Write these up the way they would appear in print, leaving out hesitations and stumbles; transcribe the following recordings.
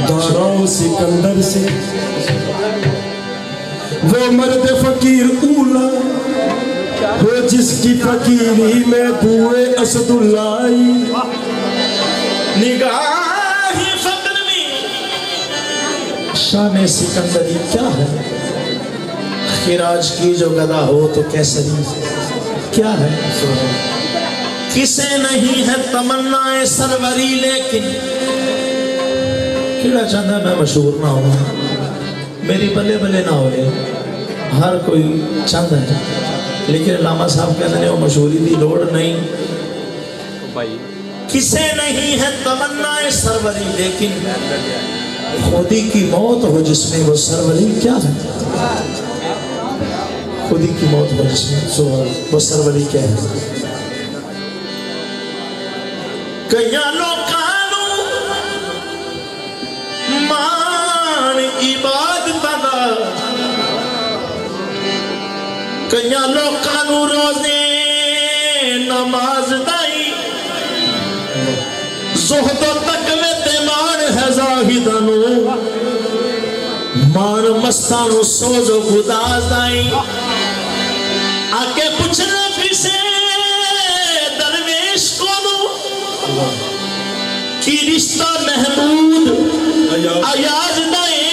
दाराओ सिकंदर से वो मर्द फकीर ऊला वो जिसकी फकीरी में बुए असदुल्लाई निगाह फक्र में शान सिकंदरी क्या है। खिराज की जो गदा हो तो कैसरी क्या है। किसे नहीं है तमन्नाए सरवरी लेकिन किड़ा चाहता मैं मशहूर ना हो मेरी बल्ले बल्ले ना हो हर कोई चाहता है लेकिन लामा साहब कहते हैं वो मशहूरी की लोड़ नहीं। किसे नहीं है तमन्नाए सरवरी लेकिन खुदी की मौत हो जिसमें वो सरवरी क्या है। खुदी की मौत हो जिसमें वो सरवरी क्या है। कया लोकानू मान इबादत दा कया लोकानू रोजे नमाज दाई ज़ुहदो तकवे ते मान है ज़ाहिदानू मान मस्तानू सोजो गुदाज दाई आके पूछना किसे दरवेश को की रिश्ता महमूद अयाज दाए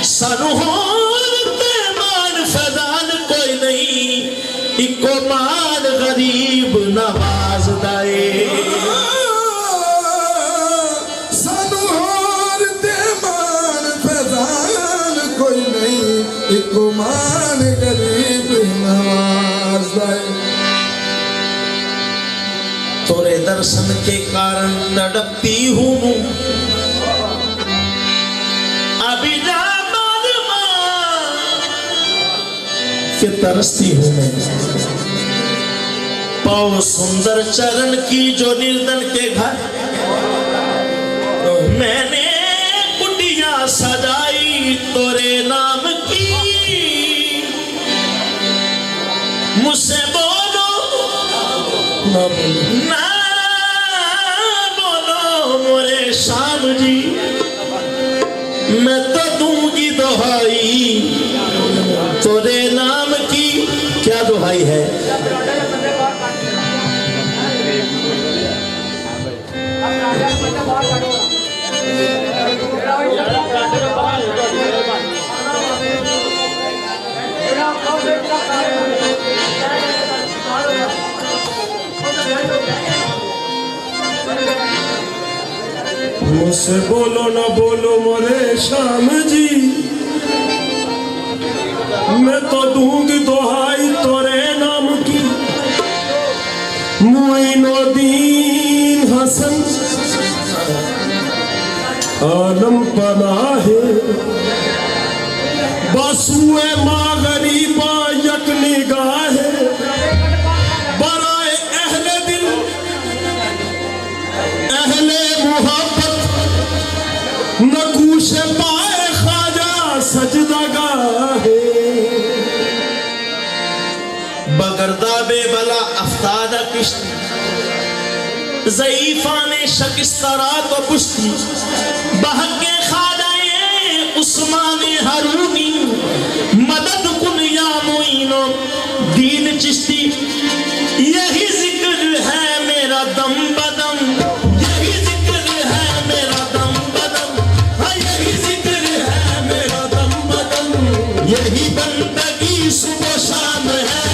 सानू होते मान फैजान कोई नहीं इको मान गरीब नवाज दाए सानू होते मान फैजान कोई नहीं इको मान गरीब नवाज दाए। तोरे दर्शन के कारण तड़पती हूँ अभी के तरसती हूँ मैं पाओ सुंदर चरण की जो निर्धन के घर मैंने कुटिया सजाई तोरे नाम की मुझसे बोलो ना बोलो मोरे शाम जी मैं तो दूंगी दोहाई तोरे नाम की। क्या दोहाई है। मुझसे बोलो ना बोलो मोरे शाम जी मैं तो दूंगी दोहाई तोरे नाम की। मुइनुद्दीन हसन आलम पनाहे बसुए माँ गरीबा यक निगाहे बराए अहले दिल अहले मुहब्बत नकूश पाए ख्वाजा सजदा गाहे बगरदा बेबला अफ्तादा किश्ती ज़ईफ़ाने शकिस्तरा तो पुश्ती बहके खादाए उस्माने हरूनी मदद कुन या मोइनो दीन चिश्ती यही जिक्र है मेरा दम बदम यही जिक्र है मेरा दम बदम हाँ यही जिक्र है मेरा दम बदम यही बंदगी सुबह शाम है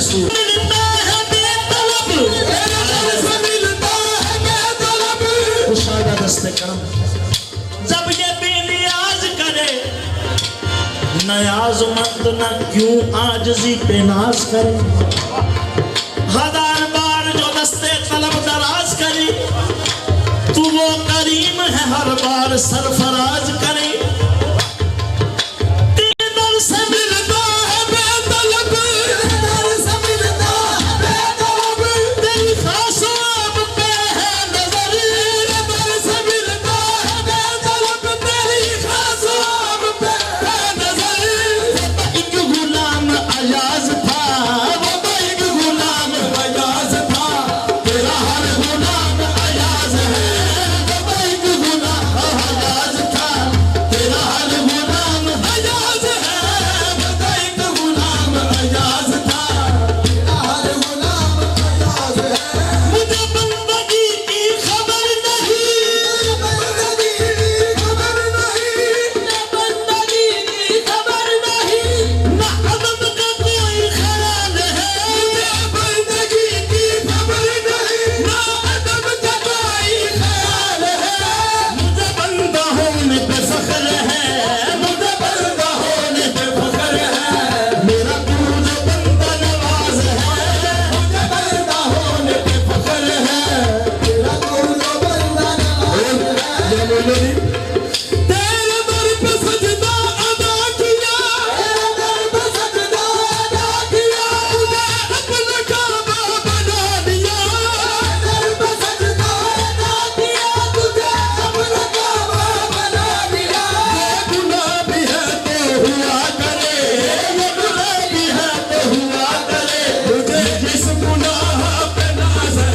रसूल। मिलता है बेतलब, मिलता है बेतलब, कुशादा दस्ते करम। जब ये बेनियाज करे, नयाजमंद न क्यों आजजी पे नाज करे। हजार बार जो दस्ते तलब दराज करे, तू वो करीम है हर बार सरफराज करे। तेरे दर से मिलता है बेतलब, तेरी खासों पे है नजर। एक गुलाम अयाज था, वो तो एक गुलाम अयाज था, तेरा हर गुलाम अयाज है। वो तो एक गुलाम अयाज था, तेरा हर गुलाम अयाज है। वो तो एक गुलाम अयाज था, तेरा हर गुलाम अयाज है। मुझे बंदगी की खबर नहीं, ना अदब का कोई ख्याल है। मुझे बंदा होने पे फख्र है, मुझे बंदा होने पे फख्र है। मेरा तू जो बंदा नवाज है, मुझे बंदा होने पे फख्र है। तेरा तू जो बंदा नवाज है। तेरे दर पे सजदा अदा किया, तूने अपना काबा बना दिया। गुनाह भी है तो हुआ करे, ये गुनाह भी है तो हुआ करे। मुझे जिस गुनाह पे नाज है,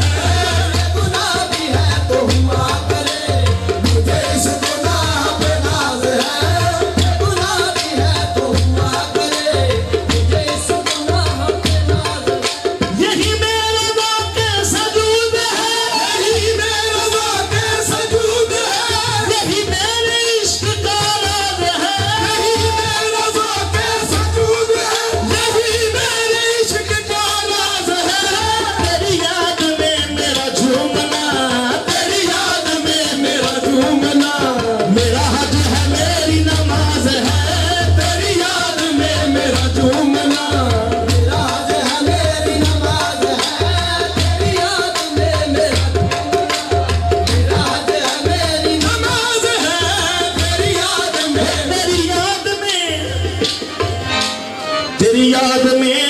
यही मेरे वाक़े सजूद है, यही मेरे वाक़े सजूद है, यही मेरे इश्क का राज है। यही मेरे वाक़े सजूद है, यही मेरे इश्क का राज है। तेरी याद में मेरा झूमना, तेरी याद में मेरा झूमना मेरा हज है, मेरी नमाज है। तेरी याद में मेरा झूमना, नमाज है तेरी याद में। तेरी याद में